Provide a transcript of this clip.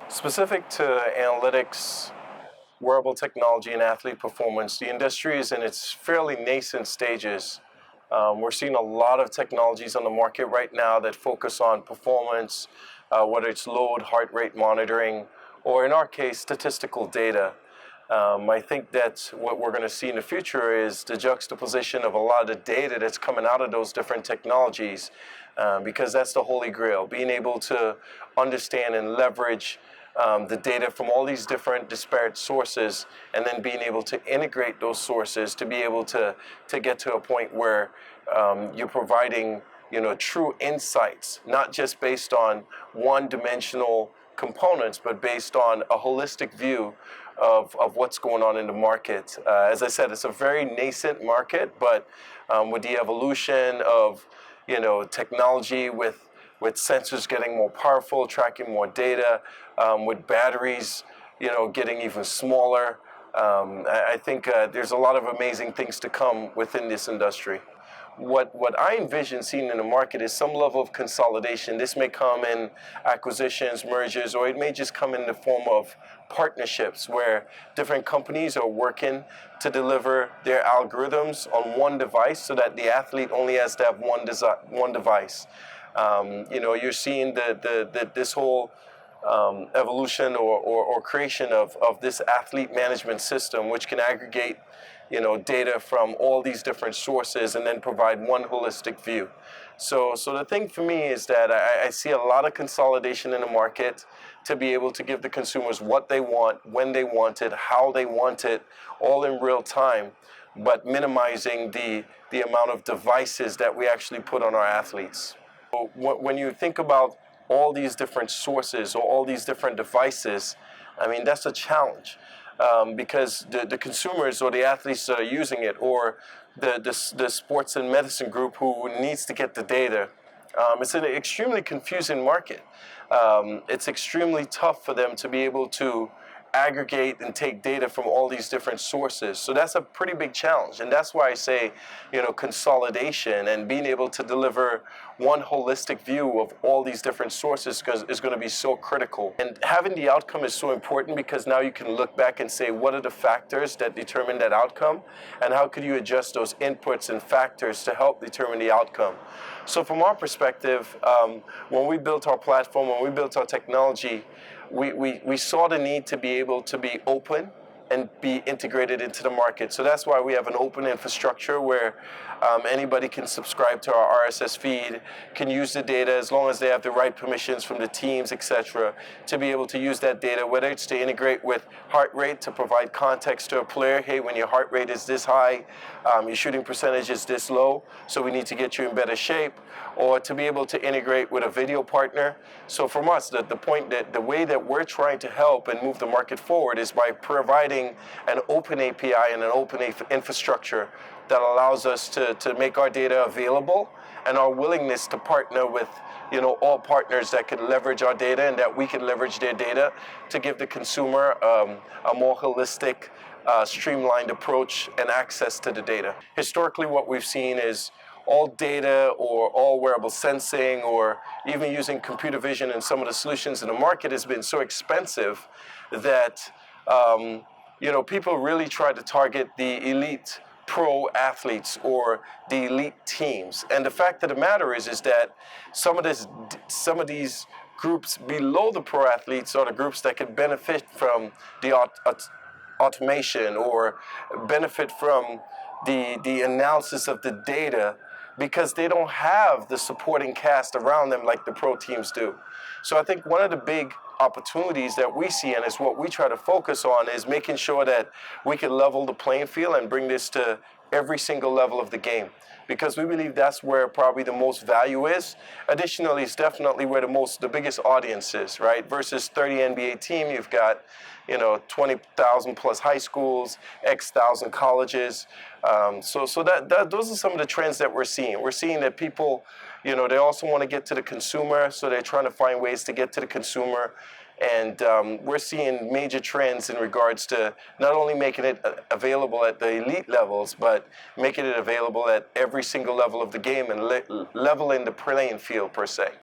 Specific to analytics, wearable technology, and athlete performance, the industry is in its fairly nascent stages. We're seeing a lot of technologies on the market right now that focus on performance, whether it's load, heart rate monitoring, or in our case, statistical data. I think that what we're going to see in the future is the juxtaposition of a lot of the data that's coming out of those different technologies, because that's the holy grail, being able to understand and leverage the data from all these different disparate sources, and then being able to integrate those sources to be able to get to a point where you're providing true insights, not just based on one-dimensional components, but based on a holistic view of what's going on in the market. As I said, it's a very nascent market, but with the evolution of technology, with sensors getting more powerful, tracking more data, with batteries, getting even smaller. I think there's a lot of amazing things to come within this industry. What I envision seeing in the market is some level of consolidation. This may come in acquisitions, mergers, or it may just come in the form of partnerships where different companies are working to deliver their algorithms on one device so that the athlete only has to have one device. You're seeing this whole evolution or creation of this athlete management system, which can aggregate data from all these different sources and then provide one holistic view. So the thing for me is that I see a lot of consolidation in the market to be able to give the consumers what they want, when they want it, how they want it, all in real time, but minimizing the amount of devices that we actually put on our athletes. When you think about all these different sources or all these different devices, I mean, that's a challenge. Because the consumers or the athletes that are using it, or the sports and medicine group who needs to get the data, it's an extremely confusing market. It's extremely tough for them to be able to aggregate and take data from all these different sources. So that's a pretty big challenge. And that's why I say, consolidation and being able to deliver one holistic view of all these different sources is going to be so critical. And having the outcome is so important because now you can look back and say, what are the factors that determine that outcome? And how could you adjust those inputs and factors to help determine the outcome? So from our perspective, when we built our platform, when we built our technology, we saw the need to be able to be open and be integrated into the market. So that's why we have an open infrastructure where anybody can subscribe to our RSS feed, can use the data as long as they have the right permissions from the teams, etc., to be able to use that data, whether it's to integrate with heart rate to provide context to a player. Hey, when your heart rate is this high, your shooting percentage is this low, so we need to get you in better shape, or to be able to integrate with a video partner. So from us, the way that we're trying to help and move the market forward is by providing an open API and an open infrastructure that allows us to make our data available, and our willingness to partner with all partners that can leverage our data and that we can leverage their data to give the consumer a more holistic, streamlined approach and access to the data. Historically, what we've seen is all data or all wearable sensing or even using computer vision in some of the solutions in the market has been so expensive that people really try to target the elite pro athletes or the elite teams. And the fact of the matter is that some of these groups below the pro athletes are the groups that can benefit from the automation or benefit from the analysis of the data, because they don't have the supporting cast around them like the pro teams do. So I think one of the big opportunities that we see, and it's what we try to focus on, is making sure that we can level the playing field and bring this to every single level of the game, because we believe that's where probably the most value is. Additionally, it's definitely where the biggest audience is, right? Versus 30 NBA team, you've got 20,000 plus high schools, X thousand colleges. So those are some of the trends that we're seeing. We're seeing that people, they also want to get to the consumer, so they're trying to find ways to get to the consumer. And we're seeing major trends in regards to not only making it available at the elite levels, but making it available at every single level of the game and leveling the playing field per se.